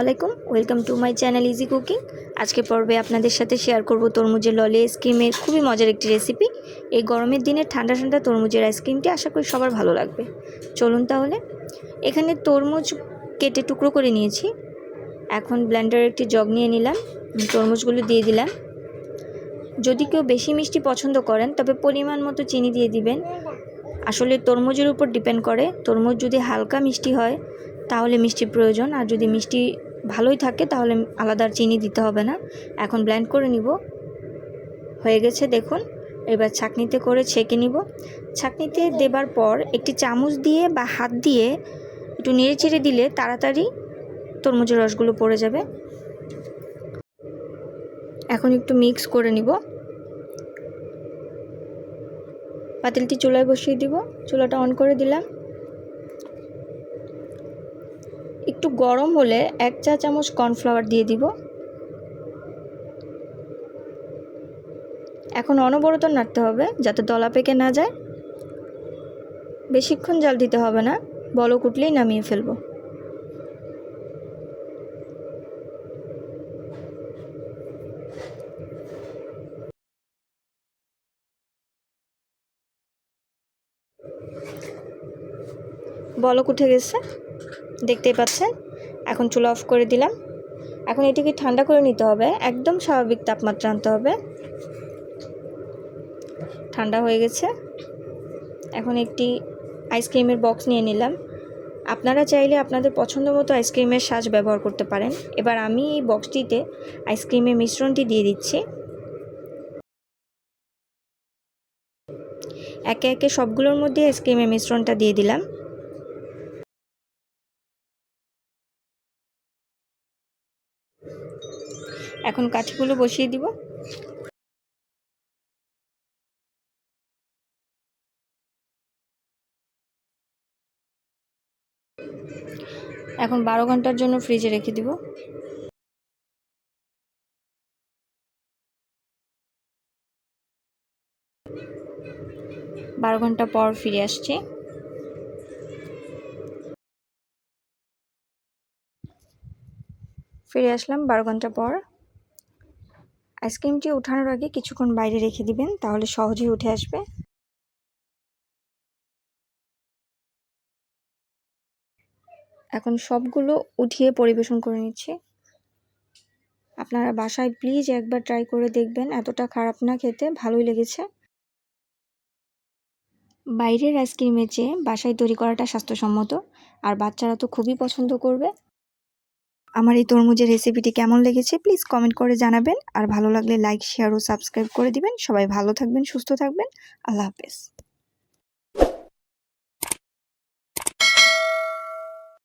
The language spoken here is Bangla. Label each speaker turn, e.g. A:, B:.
A: আলাইকুম, welcome to my channel easy cooking. আজকে পর্বে আপনাদের সাথে শেয়ার করব তরমুজের ললি আইসক্রিমের খুবই মজার একটি রেসিপি। এই গরমের দিনে ঠান্ডা ঠান্ডা তরমুজের আইসক্রিমটি আশা করি সবার ভালো লাগবে। চলুন তাহলে। এখানে তরমুজ কেটে টুকরো করে নিয়েছি। এখন ব্লেন্ডারে একটি জগ নিয়ে নিলাম, তরমুজগুলো দিয়ে দিলাম। যদি কেউ বেশি মিষ্টি পছন্দ করেন তবে পরিমাণ মতো চিনি দিয়ে দিবেন। আসলে তরমুজের উপর ডিপেন্ড করে, তরমুজ যদি হালকা মিষ্টি হয় তাহলে মিষ্টির প্রয়োজন, আর যদি মিষ্টি ভালোই থাকে তাহলে আলাদা চিনি দিতে হবে না। এখন ব্লেন্ড করে নিব। হয়ে গেছে দেখুন। এবার ছাঁকনিতে করে ছেঁকে নিব। ছাঁকনিতে দেবার পর একটি চামচ দিয়ে বা হাত দিয়ে একটু নেড়ে চেড়ে দিলে তাড়াতাড়ি তরমুজের রসগুলো পড়ে যাবে। এখন একটু মিক্স করে নিব। পাতিলটি চুলায় বসিয়ে দিব, চুলাটা অন করে দিলাম। একটু গরম হলে 1 চা চামচ কর্নফ্লাওয়ার দিয়ে দিব। এখন অনবরত নাড়তে হবে যাতে দলা পেকে না যায়। বেশিক্ষণ জাল দিতে হবে না, বলক উঠলেই নামিয়ে ফেলব। বলক উঠে গেছে, দেখতেই পাচ্ছেন। এখন চুলা অফ করে দিলাম। এখন এটিকে ঠান্ডা করে নিতে হবে, একদম স্বাভাবিক তাপমাত্রা আনতে হবে। ঠান্ডা হয়ে গেছে। এখন একটি আইসক্রিমের বক্স নিয়ে নিলাম। আপনারা চাইলে আপনাদের পছন্দ মতো আইসক্রিমের সাজ ব্যবহার করতে পারেন। এবার আমি এই বক্সটিতে আইসক্রিমের মিশ্রণটি দিয়ে দিচ্ছি। একে একে সবগুলোর মধ্যে আইসক্রিমের মিশ্রণটা দিয়ে দিলাম। এখন কাঠিগুলো বসিয়ে দিব। এখন 12 ঘন্টার জন্য ফ্রিজে রেখে দিব। বারো ঘন্টা পর ফিরে আসছি। ফিরে আসলাম 12 ঘন্টা পর। আইসক্রিমটি ওঠানোর আগে কিছুক্ষণ বাইরে রেখে দিবেন, তাহলে সহজেই উঠে আসবে। এখন সবগুলো উঠিয়ে পরিবেশন করে নিচ্ছি। আপনারা বাসায় প্লিজ একবার ট্রাই করে দেখবেন, এতটা খারাপ না খেতে, ভালোই লেগেছে। বাইরের আইসক্রিমের চেয়ে বাসায় তৈরি করাটা স্বাস্থ্যসম্মত, আর বাচ্চারা তো খুবই পছন্দ করবে। আমার এই তরমুজের রেসিপিটি কেমন লেগেছে প্লিজ কমেন্ট করে জানাবেন, আর ভালো লাগলে লাইক, শেয়ার ও সাবস্ক্রাইব করে দিবেন। সবাই ভালো থাকবেন, সুস্থ থাকবেন। আল্লাহ হাফেজ।